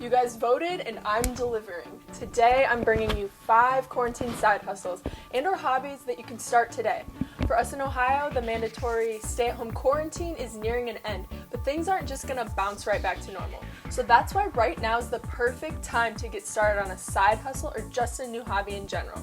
You guys voted and I'm delivering. Today I'm bringing you 5 quarantine side hustles and or hobbies that you can start today. For us in Ohio, the mandatory stay-at-home quarantine is nearing an end, but things aren't just gonna bounce right back to normal. So that's why right now is the perfect time to get started on a side hustle or just a new hobby in general.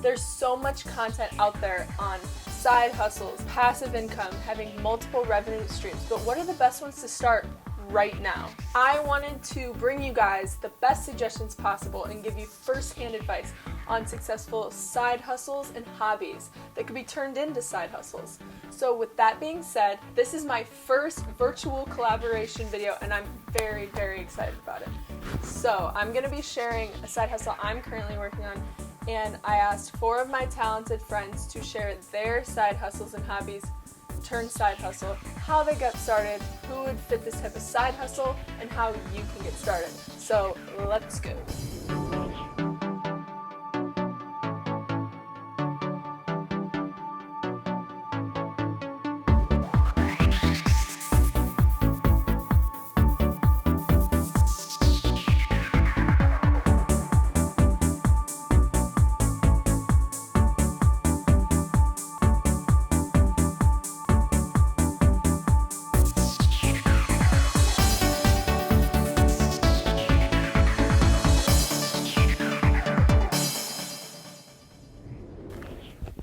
There's so much content out there on side hustles, passive income, having multiple revenue streams, but what are the best ones to start right now? I wanted to bring you guys the best suggestions possible and give you first-hand advice on successful side hustles and hobbies that could be turned into side hustles. So with that being said, this is my first virtual collaboration video and I'm very, very excited about it. So I'm going to be sharing a side hustle I'm currently working on, and I asked 4 of my talented friends to share their side hustles and hobbies turned side hustle, how they got started, who would fit this type of side hustle, and how you can get started. So let's go.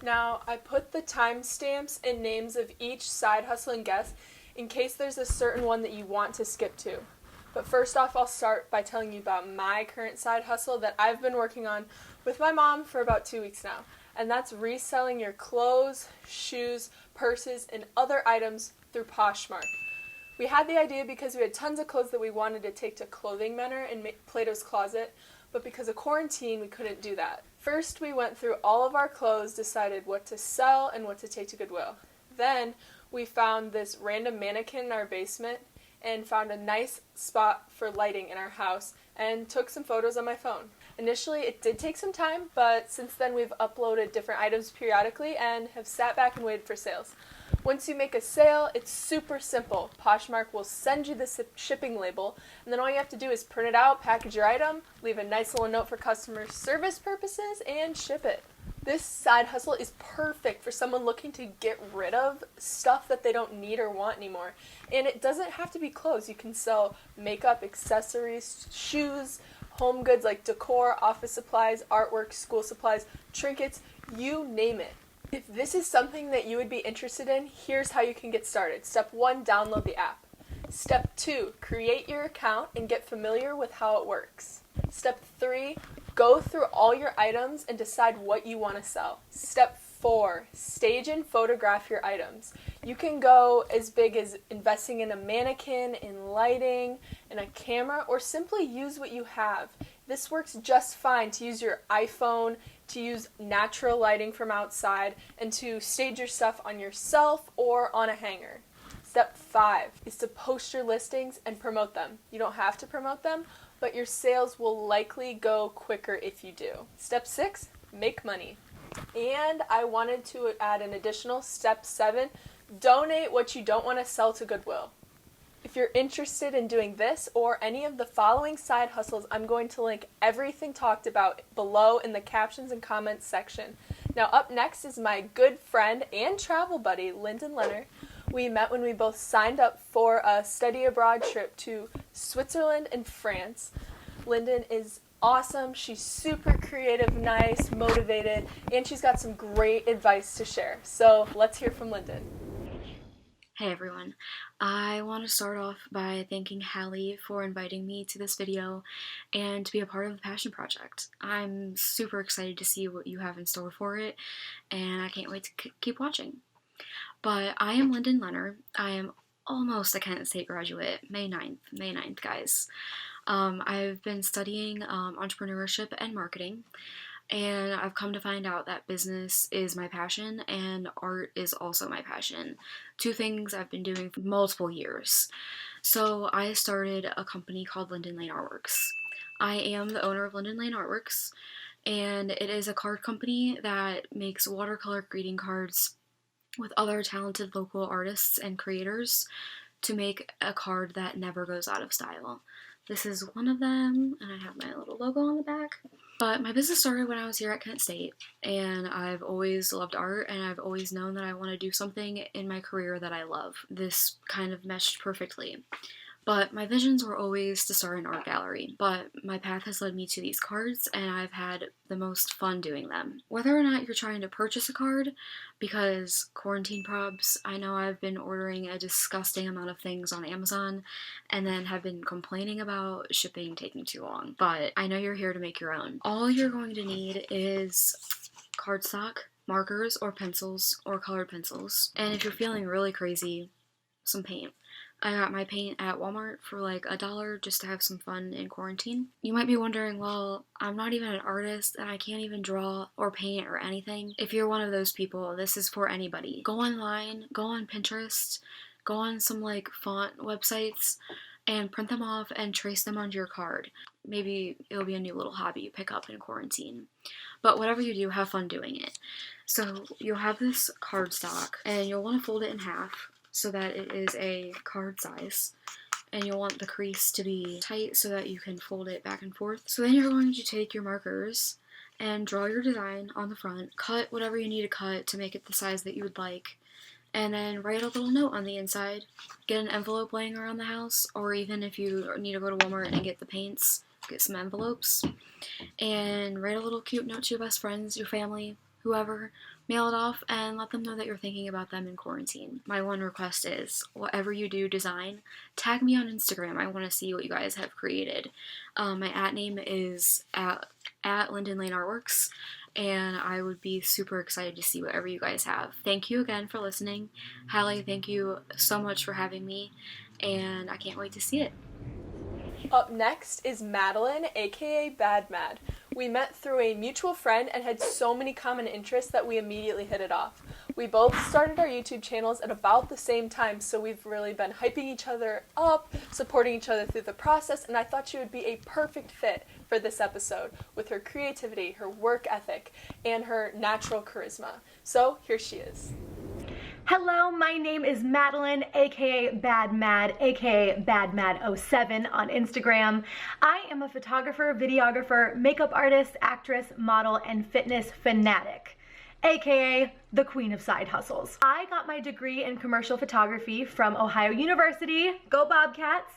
Now, I put the timestamps and names of each side hustle and guest in case there's a certain one that you want to skip to. But first off, I'll start by telling you about my current side hustle that I've been working on with my mom for about 2 weeks now. And that's reselling your clothes, shoes, purses, and other items through Poshmark. We had the idea because we had tons of clothes that we wanted to take to Clothing Manor in Plato's Closet, but because of quarantine, we couldn't do that. First, we went through all of our clothes, decided what to sell and what to take to Goodwill. Then, we found this random mannequin in our basement and found a nice spot for lighting in our house and took some photos on my phone. Initially, it did take some time, but since then we've uploaded different items periodically and have sat back and waited for sales. Once you make a sale, it's super simple. Poshmark will send you the shipping label, and then all you have to do is print it out, package your item, leave a nice little note for customer service purposes, and ship it. This side hustle is perfect for someone looking to get rid of stuff that they don't need or want anymore. And it doesn't have to be clothes. You can sell makeup, accessories, shoes, home goods like decor, office supplies, artwork, school supplies, trinkets, you name it. If this is something that you would be interested in, here's how you can get started. Step 1, download the app. Step 2, create your account and get familiar with how it works. Step 3, go through all your items and decide what you want to sell. Step 4, stage and photograph your items. You can go as big as investing in a mannequin, in lighting, in a camera, or simply use what you have. This works just fine to use your iPhone, to use natural lighting from outside, and to stage your stuff on yourself or on a hanger. Step 5 is to post your listings and promote them. You don't have to promote them, but your sales will likely go quicker if you do. Step 6, make money. And I wanted to add an additional step 7, donate what you don't want to sell to Goodwill. If you're interested in doing this or any of the following side hustles, I'm going to link everything talked about below in the captions and comments section. Now up next is my good friend and travel buddy, Linden Lehner. We met when we both signed up for a study abroad trip to Switzerland and France. Linden is awesome. She's super creative, nice, motivated, and she's got some great advice to share. So let's hear from Linden. Hey everyone, I want to start off by thanking Hallee for inviting me to this video and to be a part of the passion project. I'm super excited to see what you have in store for it, and I can't wait to keep watching. But I am Linden Lehner. I am almost a Kent State graduate, May 9th, guys. I've been studying entrepreneurship and marketing, and I've come to find out that business is my passion and art is also my passion. 2 things I've been doing for multiple years. So I started a company called Linden Lane Artworks. I am the owner of Linden Lane Artworks, and it is a card company that makes watercolor greeting cards with other talented local artists and creators to make a card that never goes out of style. This is one of them, and I have my little logo on the back. But my business started when I was here at Kent State, and I've always loved art, and I've always known that I want to do something in my career that I love. This kind of meshed perfectly. But my visions were always to start an art gallery, but my path has led me to these cards, and I've had the most fun doing them. Whether or not you're trying to purchase a card, because quarantine probs, I know I've been ordering a disgusting amount of things on Amazon, and then have been complaining about shipping taking too long, but I know you're here to make your own. All you're going to need is cardstock, markers or pencils, or colored pencils, and if you're feeling really crazy, some paint. I got my paint at Walmart for like $1 just to have some fun in quarantine. You might be wondering, well, I'm not even an artist and I can't even draw or paint or anything. If you're one of those people, this is for anybody. Go online, go on Pinterest, go on some like font websites and print them off and trace them onto your card. Maybe it'll be a new little hobby you pick up in quarantine. But whatever you do, have fun doing it. So you'll have this cardstock and you'll want to fold it in half so that it is a card size, and you'll want the crease to be tight so that you can fold it back and forth. So then you're going to take your markers and draw your design on the front, cut whatever you need to cut to make it the size that you would like, and then write a little note on the inside. Get an envelope laying around the house, or even if you need to go to Walmart and get the paints, get some envelopes, and write a little cute note to your best friends, your family, whoever. Mail it off and let them know that you're thinking about them in quarantine. My one request is, whatever you do design, tag me on Instagram. I want to see what you guys have created. My @name is at Linden Lane Artworks, and I would be super excited to see whatever you guys have. Thank you again for listening. Hallee, thank you so much for having me, and I can't wait to see it. Up next is Madeline, aka BadMad. We met through a mutual friend and had so many common interests that we immediately hit it off. We both started our YouTube channels at about the same time, so we've really been hyping each other up, supporting each other through the process, and I thought she would be a perfect fit for this episode with her creativity, her work ethic, and her natural charisma. So here she is. Hello, my name is Madeline, aka BadMad, aka BadMad07 on Instagram. I am a photographer, videographer, makeup artist, actress, model, and fitness fanatic, aka the queen of side hustles. I got my degree in commercial photography from Ohio University, go Bobcats,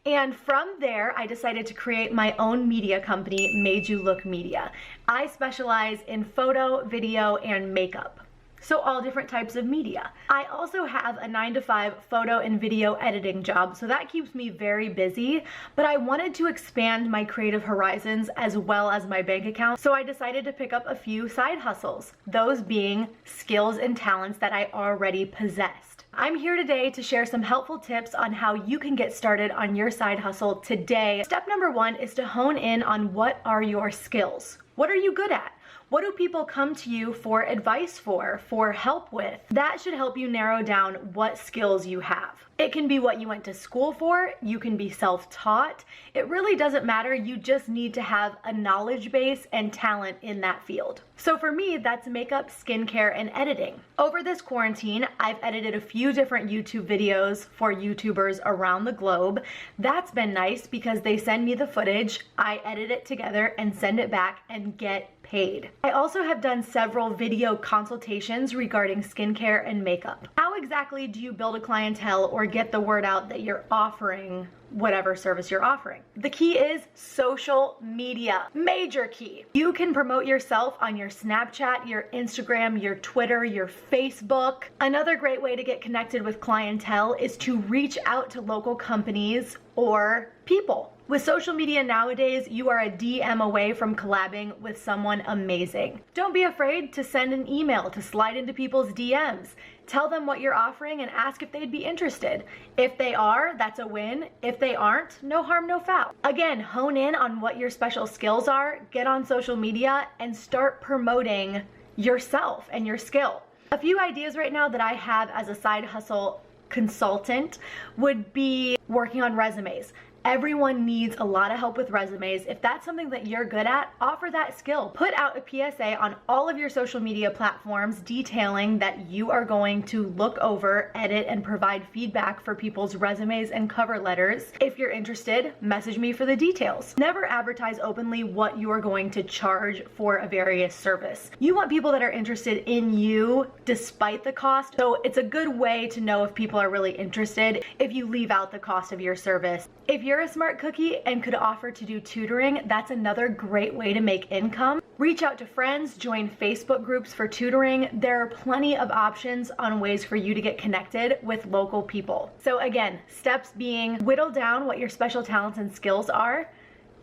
and from there I decided to create my own media company, Made You Look Media. I specialize in photo, video, and makeup. So all different types of media. I also have a 9-to-5 photo and video editing job, so that keeps me very busy, but I wanted to expand my creative horizons as well as my bank account, so I decided to pick up a few side hustles, those being skills and talents that I already possessed. I'm here today to share some helpful tips on how you can get started on your side hustle today. Step number 1 is to hone in on what are your skills. What are you good at? What do people come to you for advice for help with? That should help you narrow down what skills you have. It can be what you went to school for, you can be self-taught. It really doesn't matter, you just need to have a knowledge base and talent in that field. So for me, that's makeup, skincare, and editing. Over this quarantine, I've edited a few different YouTube videos for YouTubers around the globe. That's been nice because they send me the footage, I edit it together and send it back and get paid. I also have done several video consultations regarding skincare and makeup. How exactly do you build a clientele or get the word out that you're offering whatever service you're offering? The key is social media. Major key. You can promote yourself on your Snapchat, your Instagram, your Twitter, your Facebook. Another great way to get connected with clientele is to reach out to local companies or people. With social media nowadays, you are a DM away from collabing with someone amazing. Don't be afraid to send an email, to slide into people's DMs. Tell them what you're offering and ask if they'd be interested. If they are, that's a win. If they aren't, no harm, no foul. Again, hone in on what your special skills are, get on social media, and start promoting yourself and your skill. A few ideas right now that I have as a side hustle consultant would be working on resumes. Everyone needs a lot of help with resumes. If that's something that you're good at, offer that skill. Put out a PSA on all of your social media platforms detailing that you are going to look over, edit, and provide feedback for people's resumes and cover letters. If you're interested, message me for the details. Never advertise openly what you are going to charge for a various service. You want people that are interested in you despite the cost, so it's a good way to know if people are really interested if you leave out the cost of your service. If you're a smart cookie and could offer to do tutoring, that's another great way to make income. Reach out to friends, join Facebook groups for tutoring. There are plenty of options on ways for you to get connected with local people. So again, steps being whittle down what your special talents and skills are,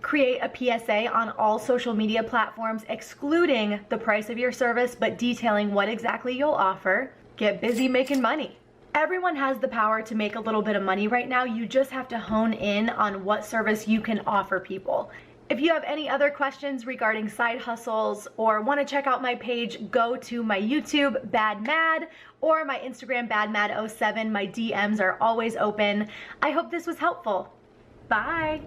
create a PSA on all social media platforms excluding the price of your service but detailing what exactly you'll offer, get busy making money. Everyone has the power to make a little bit of money right now. You just have to hone in on what service you can offer people. If you have any other questions regarding side hustles or want to check out my page, go to my YouTube, BadMad, or my Instagram, BadMad07. My DMs are always open. I hope this was helpful. Bye.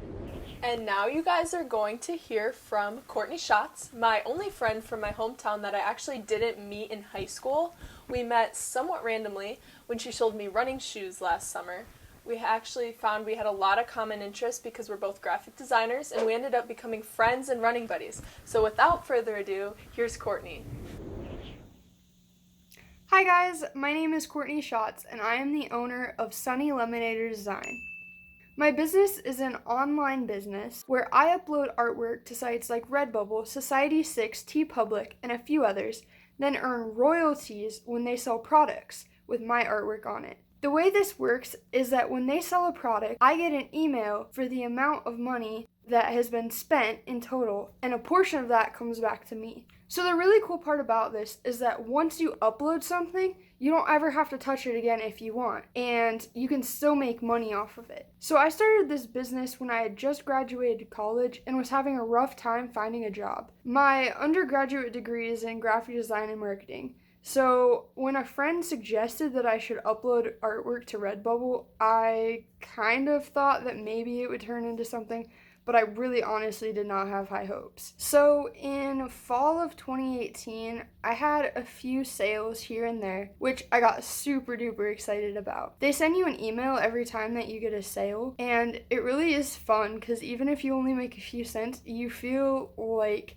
And now you guys are going to hear from Courtney Schatz, my only friend from my hometown that I actually didn't meet in high school. We met somewhat randomly when she sold me running shoes last summer. We actually found we had a lot of common interests because we're both graphic designers, and we ended up becoming friends and running buddies. So without further ado, here's Courtney. Hi guys, my name is Courtney Schatz, and I am the owner of Sunny Lemonator Design. My business is an online business where I upload artwork to sites like Redbubble, Society6, TeePublic, and a few others, then earn royalties when they sell products with my artwork on it. The way this works is that when they sell a product, I get an email for the amount of money that has been spent in total, and a portion of that comes back to me. So the really cool part about this is that once you upload something, you don't ever have to touch it again if you want, and you can still make money off of it. So I started this business when I had just graduated college and was having a rough time finding a job. My undergraduate degree is in graphic design and marketing. So when a friend suggested that I should upload artwork to Redbubble, I kind of thought that maybe it would turn into something, but I really honestly did not have high hopes. So in fall of 2018, I had a few sales here and there, which I got super duper excited about. They send you an email every time that you get a sale, and it really is fun because even if you only make a few cents, you feel like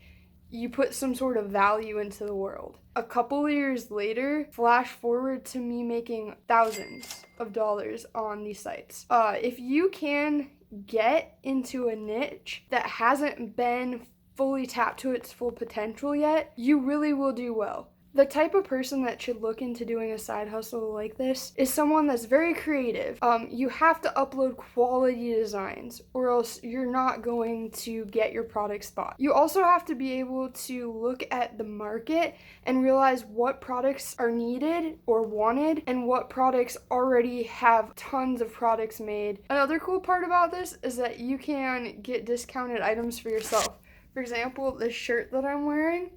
you put some sort of value into the world. A couple of years later, flash forward to me making thousands of dollars on these sites. If you can get into a niche that hasn't been fully tapped to its full potential yet, you really will do well. The type of person that should look into doing a side hustle like this is someone that's very creative. You have to upload quality designs or else you're not going to get your product spot. You also have to be able to look at the market and realize what products are needed or wanted and what products already have tons of products made. Another cool part about this is that you can get discounted items for yourself. For example, this shirt that I'm wearing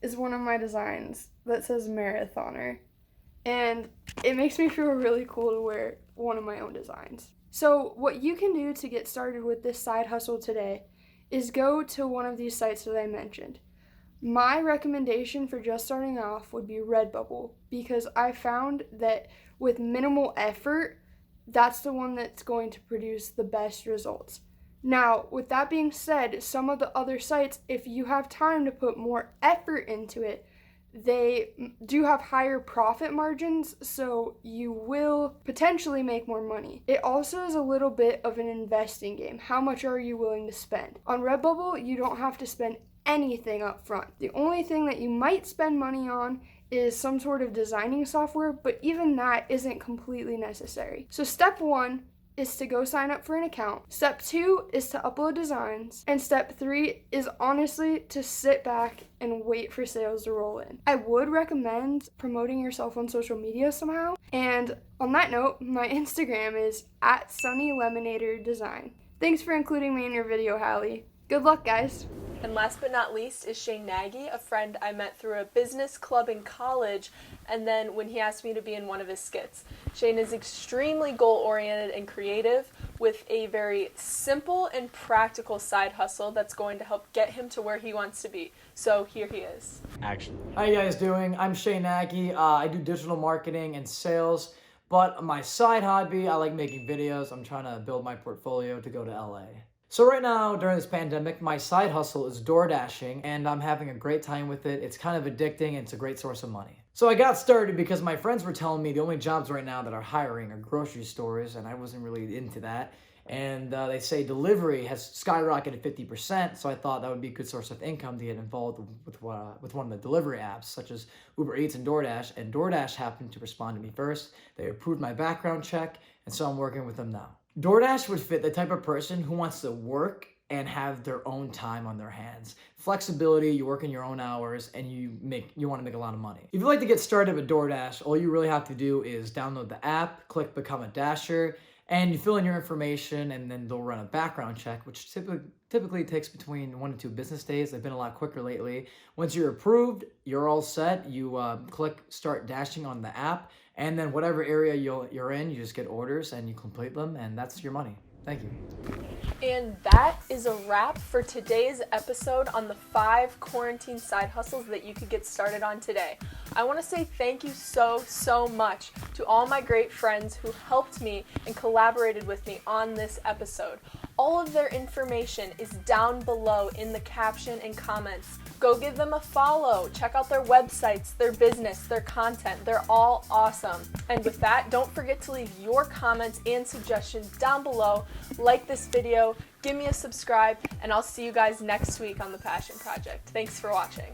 is one of my designs that says marathoner, and it makes me feel really cool to wear one of my own designs. So what you can do to get started with this side hustle today is go to one of these sites that I mentioned. My recommendation for just starting off would be Redbubble, because I found that with minimal effort, that's the one that's going to produce the best results. Now, with that being said, some of the other sites, if you have time to put more effort into it, they do have higher profit margins, so you will potentially make more money. It also is a little bit of an investing game. How much are you willing to spend? On Redbubble, you don't have to spend anything up front. The only thing that you might spend money on is some sort of designing software, but even that isn't completely necessary. So step 1 is to go sign up for an account. Step 2 is to upload designs. And step 3 is honestly to sit back and wait for sales to roll in. I would recommend promoting yourself on social media somehow. And on that note, my Instagram is @SunnyLemonatorDesign. Thanks for including me in your video, Hallee. Good luck, guys. And last but not least is Nagy, a friend I met through a business club in college, and then when he asked me to be in one of his skits. Shane is extremely goal-oriented and creative with a very simple and practical side hustle that's going to help get him to where he wants to be. So here he is. Action. How you guys doing? I'm Nagy. I do digital marketing and sales, but my side hobby, I like making videos. I'm trying to build my portfolio to go to LA. So right now, during this pandemic, my side hustle is door dashing, and I'm having a great time with it. It's kind of addicting, and it's a great source of money. So I got started because my friends were telling me the only jobs right now that are hiring are grocery stores, and I wasn't really into that. And they say delivery has skyrocketed 50%, so I thought that would be a good source of income to get involved with one of the delivery apps, such as Uber Eats and DoorDash. And DoorDash happened to respond to me first. They approved my background check, and so I'm working with them now. DoorDash would fit the type of person who wants to work and have their own time on their hands. Flexibility, you work in your own hours, and you want to make a lot of money. If you'd like to get started with DoorDash, all you really have to do is download the app, click Become a Dasher, and you fill in your information, and then they'll run a background check, which typically takes between 1 to 2 business days. They've been a lot quicker lately. Once you're approved, you're all set. You click Start Dashing on the app, and then whatever area you're in, you just get orders and you complete them, and that's your money. Thank you. And that is a wrap for today's episode on the 5 quarantine side hustles that you could get started on today. I want to say thank you so much to all my great friends who helped me and collaborated with me on this episode. All of their information is down below in the caption and comments. Go give them a follow. Check out their websites, their business, their content. They're all awesome. And with that, don't forget to leave your comments and suggestions down below. Like this video, give me a subscribe, and I'll see you guys next week on The Passion Project. Thanks for watching.